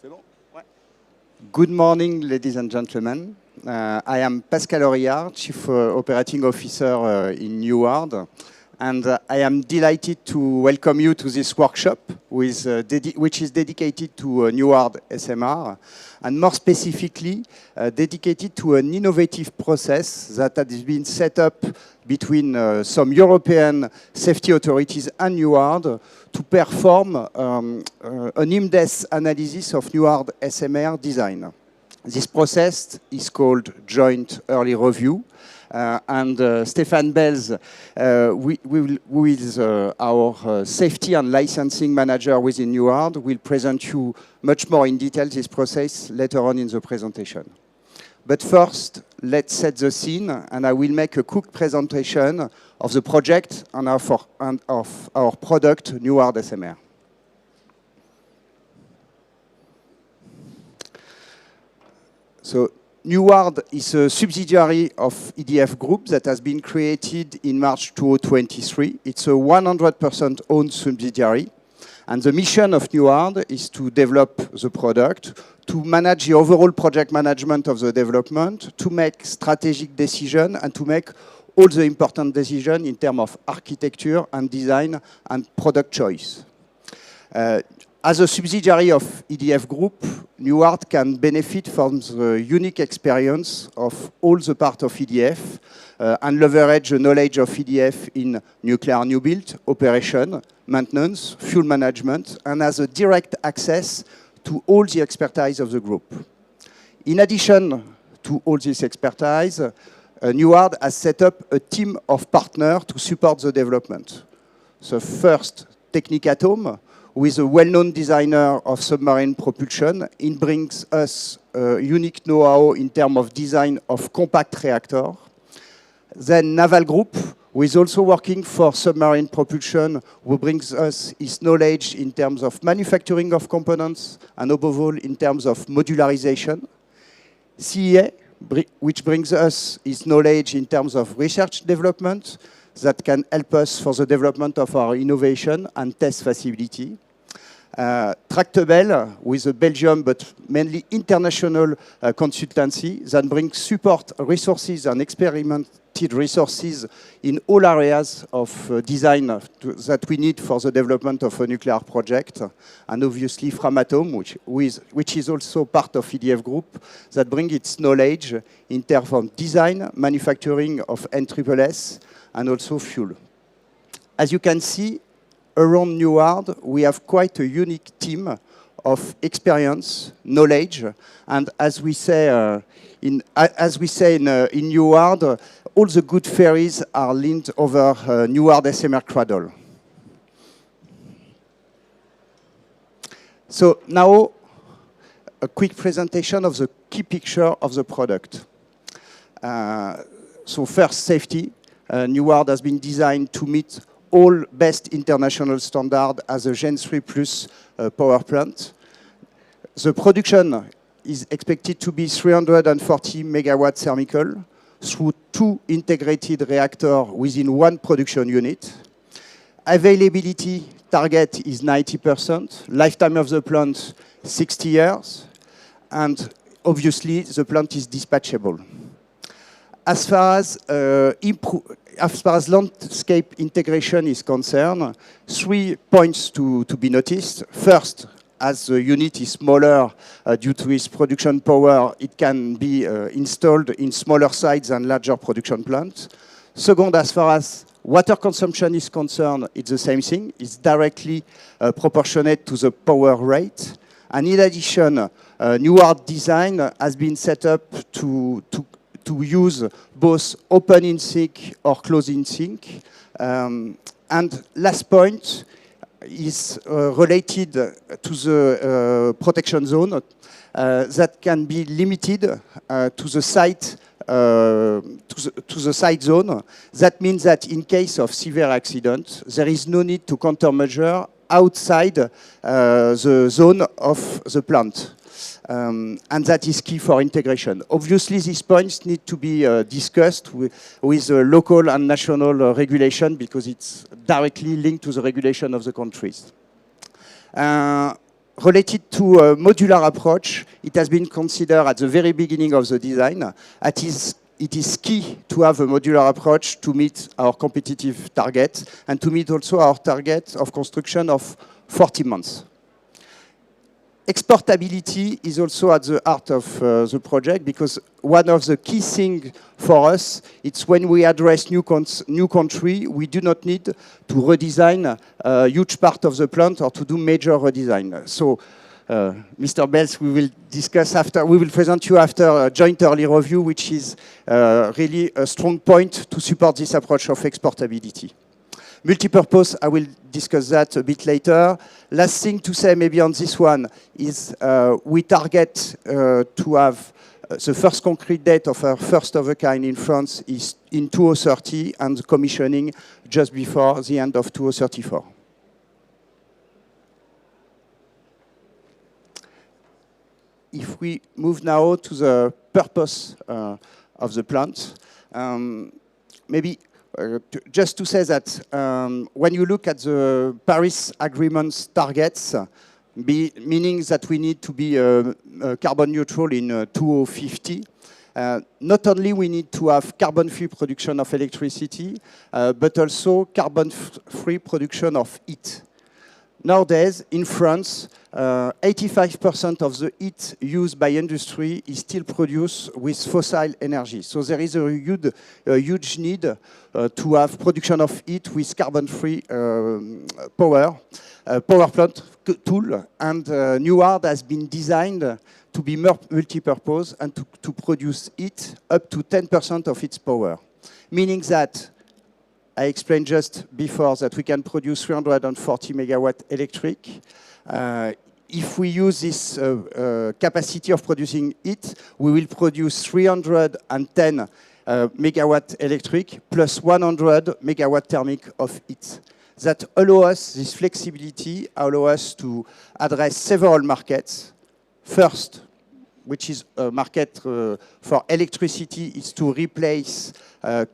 C'est bon? Ouais. Good morning, ladies and gentlemen. I am Pascal Orillard, Chief Operating Officer in Neward, and I am delighted to welcome you to this workshop, which is dedicated to Neward SMR, and more specifically, dedicated to an innovative process that has been set up between some European safety authorities and Neward to perform an in-depth analysis of Neward SMR design. This process is called Joint Early Review, and Stefan Belz, who is our safety and licensing manager within Neward, will present you much more in detail this process later on in the presentation. But first, let's set the scene, and I will make a quick presentation of the project and of our product, Neward SMR. So, Neward is a subsidiary of EDF Group that has been created in March 2023. It's a 100% owned subsidiary. And the mission of Neward is to develop the product, to manage the overall project management of the development, to make strategic decisions, and to make all the important decisions in terms of architecture and design and product choice. As a subsidiary of EDF Group, Neward can benefit from the unique experience of all the parts of EDF and leverage the knowledge of EDF in nuclear new build, operation, maintenance, fuel management, and has a direct access to all the expertise of the group. In addition to all this expertise, Neward has set up a team of partners to support the development. The first, Technicatom, who is a well-known designer of submarine propulsion. It brings us unique know-how in terms of design of compact reactor. Then Naval Group, who is also working for submarine propulsion, who brings us his knowledge in terms of manufacturing of components and above all in terms of modularization. CEA, which brings us his knowledge in terms of research development that can help us for the development of our innovation and test facility. Tractebel, with a Belgium but mainly international consultancy that brings support resources and experimented resources in all areas of design that we need for the development of a nuclear project. And obviously Framatome, which is also part of EDF Group, that brings its knowledge in terms of design, manufacturing of NSSS, and also fuel. As you can see, around Neward, we have quite a unique team of experience, knowledge, and as we say in Neward, all the good ferries are linked over Neward SMR Cradle. So now, a quick presentation of the key picture of the product. So first, safety. Neward has been designed to meet all best international standards as a Gen 3 Plus power plant. The production is expected to be 340 megawatt thermical through 2 integrated reactors within 1 production unit. Availability target is 90%, lifetime of the plant 60 years, and obviously the plant is dispatchable. As far as landscape integration is concerned, 3 points to be noticed. First, as the unit is smaller due to its production power, it can be installed in smaller sites than larger production plants. Second, as far as water consumption is concerned, it's the same thing. It's directly proportionate to the power rate. And in addition, Neward design has been set up to use both open in sink or closed in sink. And last point is related to the protection zone that can be limited to the site zone. That means that in case of severe accident, there is no need to countermeasure outside the zone of the plant. And that is key for integration. Obviously, these points need to be discussed with local and national regulation because it's directly linked to the regulation of the countries. Related to a modular approach, it has been considered at the very beginning of the design. It is key to have a modular approach to meet our competitive target and to meet also our target of construction of 40 months. Exportability is also at the heart of the project, because one of the key things for us, it's when we address new country, we do not need to redesign a huge part of the plant or to do major redesign. So, Mr. Belz, we will discuss after, we will present you after a joint early review, which is really a strong point to support this approach of exportability. Multipurpose, I will discuss that a bit later. Last thing to say maybe on this one is we target to have the first concrete date of our first of a kind in France is in 2030 and the commissioning just before the end of 2034. If we move now to the purpose of the plant, maybe just to say that when you look at the Paris Agreement's targets, meaning that we need to be carbon neutral in 2050, not only we need to have carbon-free production of electricity, but also carbon-free production of heat. Nowadays, in France, 85% of the heat used by industry is still produced with fossil energy. So there is a huge need to have production of heat with carbon-free power plant tool. And Nuard has been designed to be multi-purpose and to produce heat up to 10% of its power. Meaning that I explained just before that we can produce 340 megawatt electric. If we use this capacity of producing heat, we will produce 310 megawatt electric plus 100 megawatt thermic of heat. That allow us, this flexibility allow us to address several markets. First, which is a market for electricity, is to replace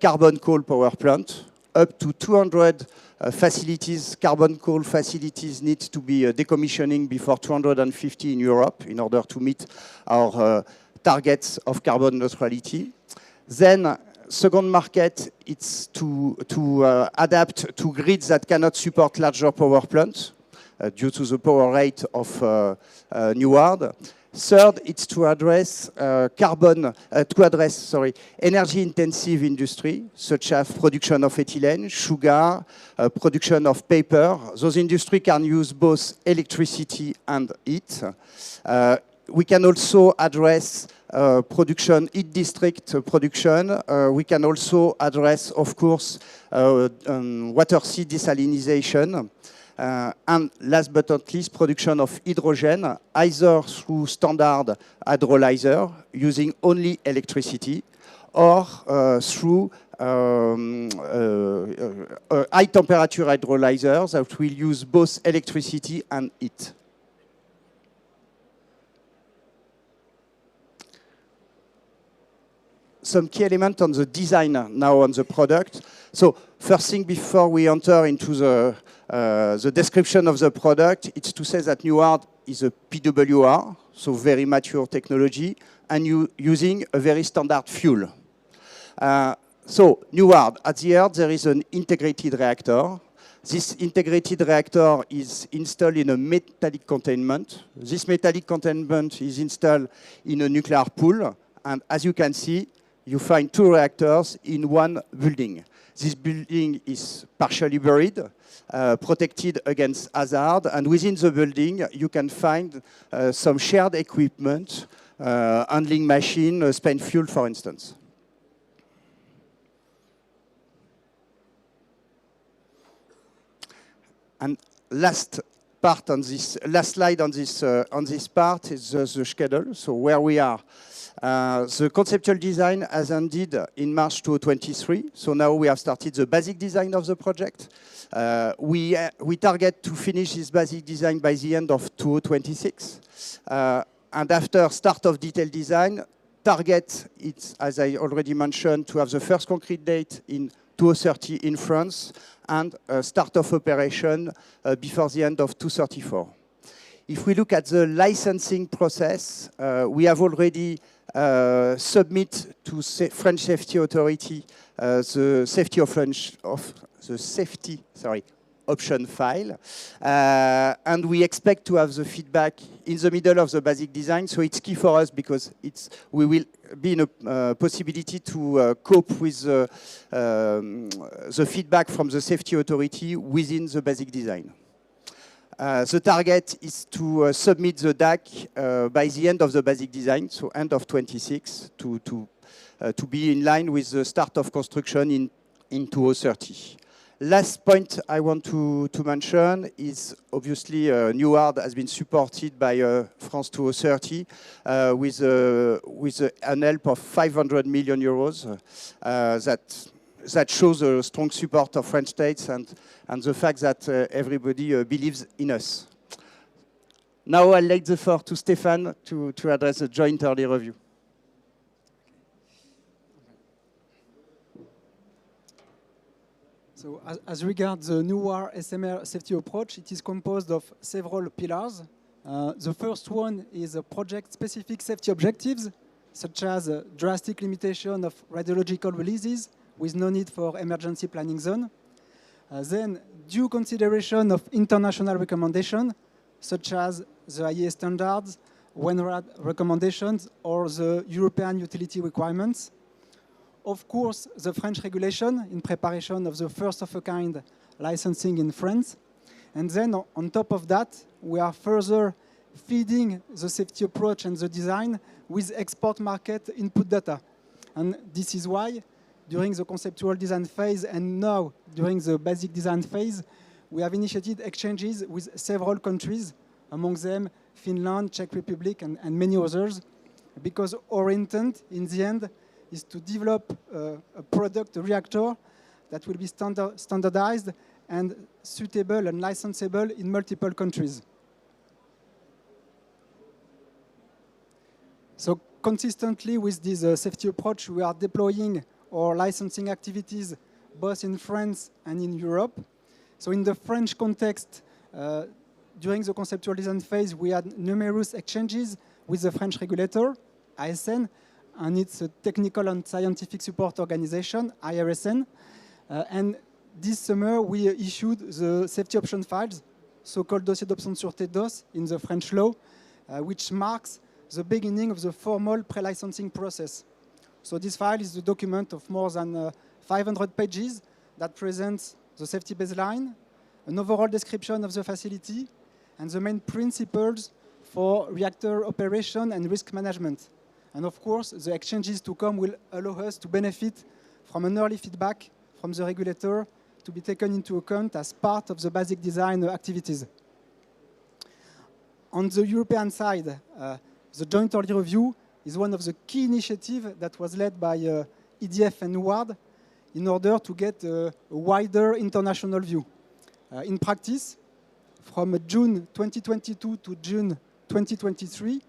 carbon coal power plant. Up to 200 facilities, carbon coal facilities need to be decommissioning before 250 in Europe in order to meet our targets of carbon neutrality. Then, second market, it's to adapt to grids that cannot support larger power plants due to the power rate of Nuard. Third, it's to address energy-intensive industry, such as production of ethylene, sugar, production of paper. Those industries can use both electricity and heat. We can also address heat district production. We can also address, of course, water sea desalination. And last but not least, production of hydrogen, either through standard hydrolyzer, using only electricity, or through high-temperature hydrolyzers that will use both electricity and heat. Some key elements on the design now on the product. So first thing before we enter into the description of the product, it's to say that Nuard is a PWR, so very mature technology, and using a very standard fuel. So Nuard, at the heart, there is an integrated reactor. This integrated reactor is installed in a metallic containment. This metallic containment is installed in a nuclear pool, and as you can see, you find two reactors in one building. This building is partially buried, protected against hazard, and within the building you can find some shared equipment, handling machine, spent fuel, for instance. And last slide on this part is the schedule. So where we are. The conceptual design has ended in March 2023. So now we have started the basic design of the project. We target to finish this basic design by the end of 2026. And after start of detailed design, target, it's, as I already mentioned, to have the first concrete date in 2030 in France and start of operation before the end of 2034. If we look at the licensing process, we have already submit to French Safety Authority the safety option file, and we expect to have the feedback in the middle of the basic design. So it's key for us because we will be in a possibility to cope with the feedback from the safety authority within the basic design. The target is to submit the DAC by the end of the basic design, so end of 26, to be in line with the start of construction in 2030. Last point I want to mention is obviously NEWARD has been supported by France 2030 with an help of 500 million euros that shows a strong support of French states and the fact that everybody believes in us. Now I'll let the floor to Stéphane to address the joint early review. So as regards the NEWARD SMR safety approach, it is composed of several pillars. The first one is project-specific safety objectives, such as drastic limitation of radiological releases with no need for emergency planning zone. Then due consideration of international recommendations, such as the IEA standards, WENRAD recommendations, or the European utility requirements. Of course, the French regulation in preparation of the first-of-a-kind licensing in France. And then on top of that, we are further feeding the safety approach and the design with export market input data. And this is why, during the conceptual design phase and now during the basic design phase, we have initiated exchanges with several countries, among them Finland, Czech Republic, and many others, because our intent in the end is to develop a product, a reactor, that will be standardized and suitable and licensable in multiple countries. So consistently with this safety approach, we are deploying our licensing activities both in France and in Europe. So in the French context, during the conceptual design phase, we had numerous exchanges with the French regulator, ASN, and its Technical and Scientific Support Organization, IRSN. And this summer, we issued the safety option files, so-called dossier d'option de sûreté DOS in the French law, which marks the beginning of the formal pre-licensing process. So this file is a document of more than 500 pages that presents the safety baseline, an overall description of the facility, and the main principles for reactor operation and risk management. And of course, the exchanges to come will allow us to benefit from an early feedback from the regulator to be taken into account as part of the basic design activities. On the European side, the joint early review is one of the key initiatives that was led by EDF and NEWARD in order to get a wider international view. In practice, from June 2022 to June 2023,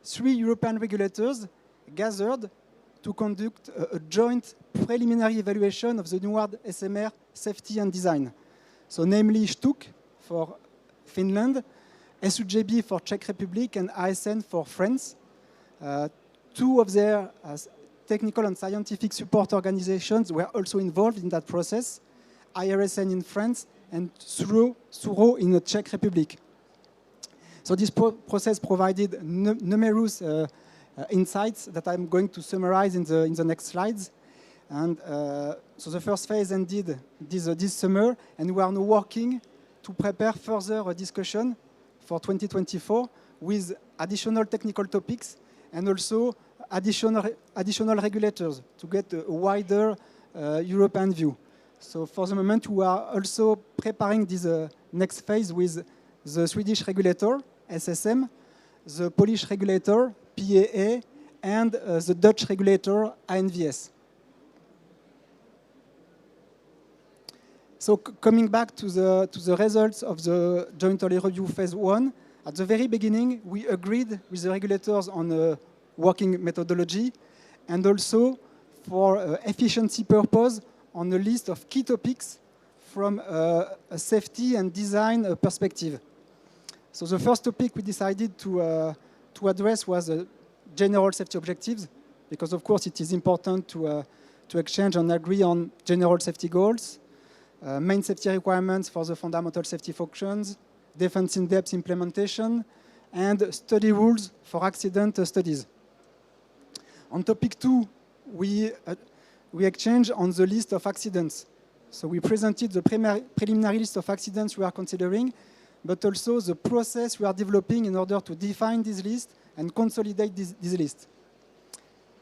3 European regulators gathered to conduct a joint preliminary evaluation of the NEWARD SMR safety and design. So namely STUC for Finland, SUJB for Czech Republic, and ASN for France. 2 of their technical and scientific support organizations were also involved in that process, IRSN in France and SURO in the Czech Republic. So this process provided numerous insights that I'm going to summarize in the next slides. And so the first phase ended this summer, and we are now working to prepare further discussion for 2024 with additional technical topics and also additional regulators to get a wider European view. So for the moment, we are also preparing this next phase with the Swedish regulator, SSM, the Polish regulator, PAA, and the Dutch regulator, ANVS. So coming back to the results of the joint early review phase 1, at the very beginning, we agreed with the regulators on a working methodology and also for efficiency purpose on a list of key topics from a safety and design perspective. So the first topic we decided to address was general safety objectives, because of course it is important to exchange and agree on general safety goals, main safety requirements for the fundamental safety functions, defense in-depth implementation, and study rules for accident studies. On topic 2, we exchanged on the list of accidents. So we presented the preliminary list of accidents we are considering, but also the process we are developing in order to define this list and consolidate this list.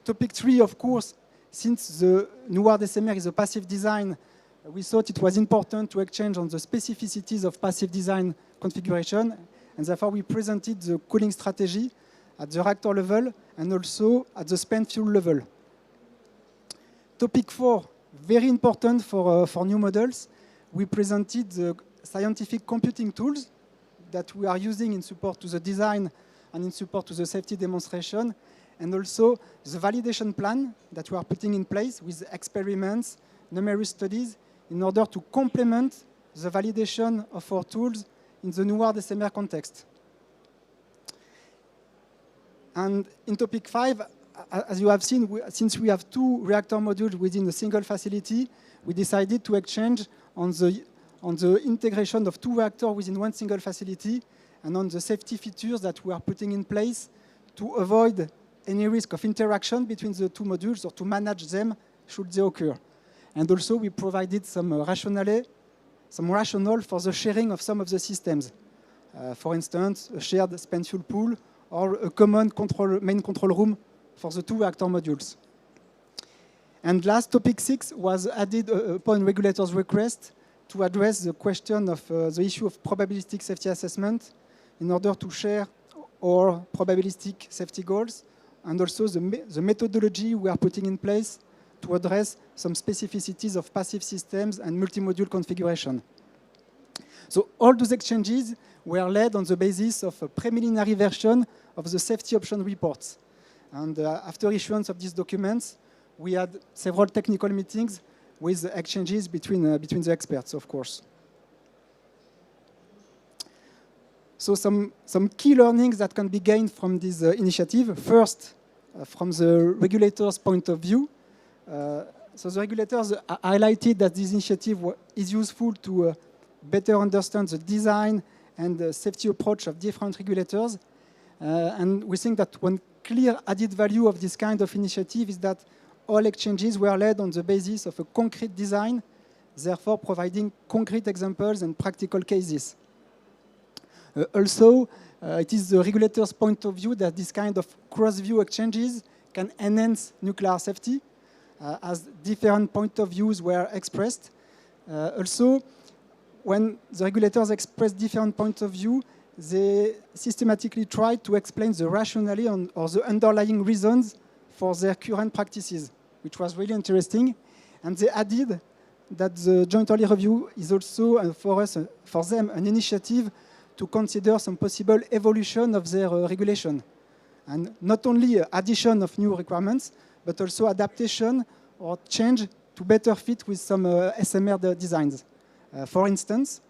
Topic 3, of course, since the NUARD SMR is a passive design, we thought it was important to exchange on the specificities of passive design configuration, and therefore we presented the cooling strategy at the reactor level and also at the spent fuel level. Topic 4, very important for new models, we presented the scientific computing tools that we are using in support to the design and in support to the safety demonstration, and also the validation plan that we are putting in place with experiments, numerous studies, in order to complement the validation of our tools in the NUARD SMR context. And in topic 5, as you have seen, since we have 2 reactor modules within a single facility, we decided to exchange on the integration of 2 reactors within one single facility and on the safety features that we are putting in place to avoid any risk of interaction between the 2 modules or to manage them should they occur. And also we provided some rationale for the sharing of some of the systems. For instance, a shared spent fuel pool or a common main control room for the 2 reactor modules. And last, topic 6 was added upon regulators' request to address the question of the issue of probabilistic safety assessment in order to share our probabilistic safety goals and also the methodology we are putting in place to address some specificities of passive systems and multi-module configuration. So all those exchanges were led on the basis of a preliminary version of the safety option reports. And after issuance of these documents, we had several technical meetings with exchanges between the experts, of course. So some key learnings that can be gained from this initiative. First, from the regulators' point of view. So the regulators highlighted that this initiative is useful to better understand the design and the safety approach of different regulators. And we think that one clear added value of this kind of initiative is that all exchanges were led on the basis of a concrete design, therefore providing concrete examples and practical cases. Also, it is the regulator's point of view that this kind of cross-view exchanges can enhance nuclear safety, as different point of views were expressed. Also, when the regulators express different points of view, they systematically try to explain the rationale or the underlying reasons for their current practices, which was really interesting. And they added that the joint early review is also, for them, an initiative to consider some possible evolution of their regulation. And not only addition of new requirements, but also adaptation or change to better fit with some SMR designs. For instance,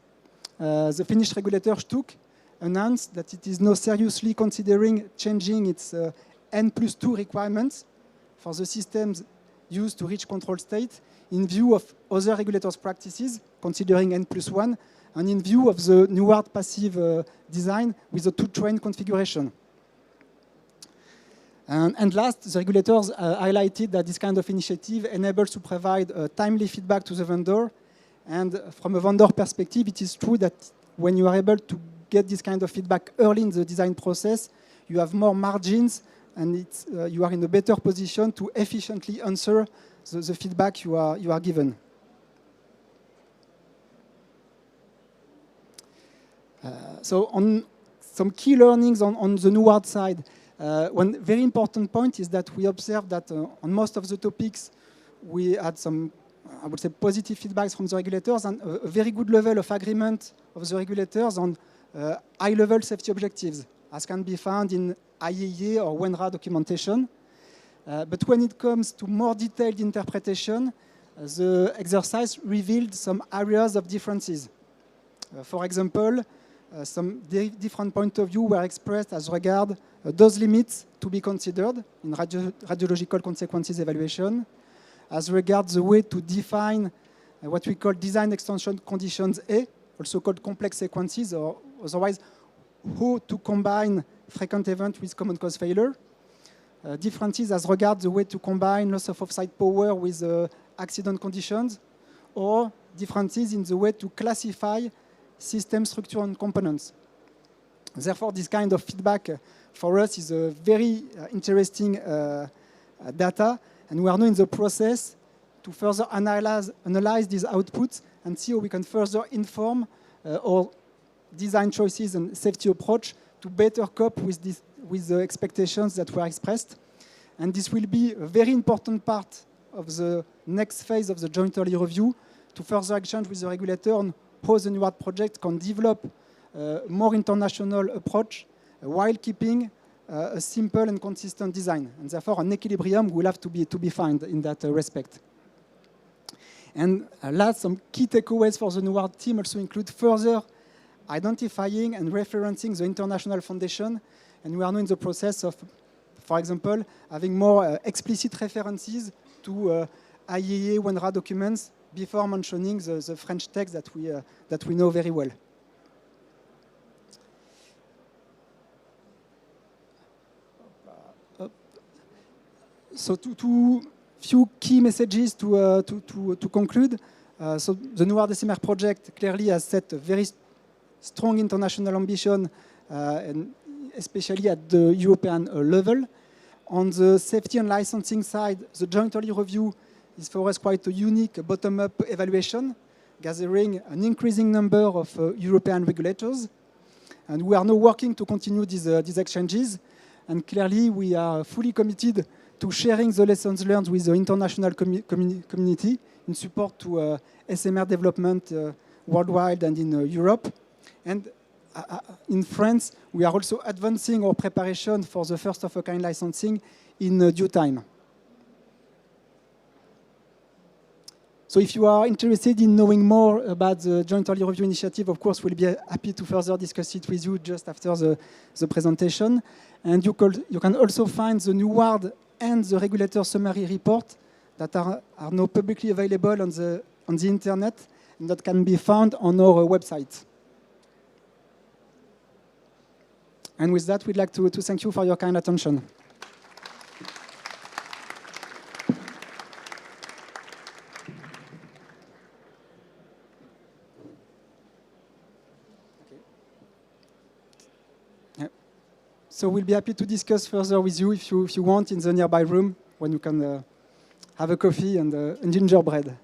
the Finnish regulator STUK announced that it is now seriously considering changing its N+2 requirements for the systems used to reach control state in view of other regulators' practices, considering N+1, and in view of the NUARD passive design with the 2-train configuration. And last, the regulators highlighted that this kind of initiative enables to provide timely feedback to the vendor. And from a vendor perspective, it is true that when you are able to get this kind of feedback early in the design process, you have more margins and you are in a better position to efficiently answer the feedback you are given. So on some key learnings on the NUARD side, one very important point is that we observed that on most of the topics, we had some, I would say, positive feedbacks from the regulators and a very good level of agreement of the regulators on high-level safety objectives, as can be found in IAEA or WENRA documentation. But when it comes to more detailed interpretation, the exercise revealed some areas of differences. For example, some different point of view were expressed as regard those limits to be considered in radiological consequences evaluation, as regards the way to define what we call design extension conditions A, also called complex sequences, or otherwise how to combine frequent event with common cause failure. Differences as regards the way to combine loss of offsite power with accident conditions, or differences in the way to classify system structure and components. Therefore, this kind of feedback for us is a very interesting data, and we are now in the process to further analyze these outputs and see how we can further inform our design choices and safety approach to better cope with the expectations that were expressed. And this will be a very important part of the next phase of the joint early review to further exchange with the regulator on how the NEWARD project can develop a more international approach while keeping a simple and consistent design. And therefore, an equilibrium will have to be found in that respect. And last, some key takeaways for the NEWARD team also include further identifying and referencing the international foundation. And we are now in the process of, for example, having more explicit references to IAEA WNRA documents before mentioning the French text that we know very well. So two few key messages to conclude. So the NEWARD SMR project clearly has set a very strong international ambition, and especially at the European level. On the safety and licensing side, the joint early review is for us quite a unique bottom-up evaluation, gathering an increasing number of European regulators. And we are now working to continue these exchanges. And clearly, we are fully committed to sharing the lessons learned with the international community in support to SMR development worldwide and in Europe. And in France, we are also advancing our preparation for the first-of-a-kind licensing in due time. So if you are interested in knowing more about the Joint Early Review Initiative, of course, we'll be happy to further discuss it with you just after the presentation. And you can also find the NEWARD and the regulator summary report that are now publicly available on the internet and that can be found on our website. And with that, we'd like to thank you for your kind attention. So we'll be happy to discuss further with you if you want in the nearby room when you can have a coffee and gingerbread.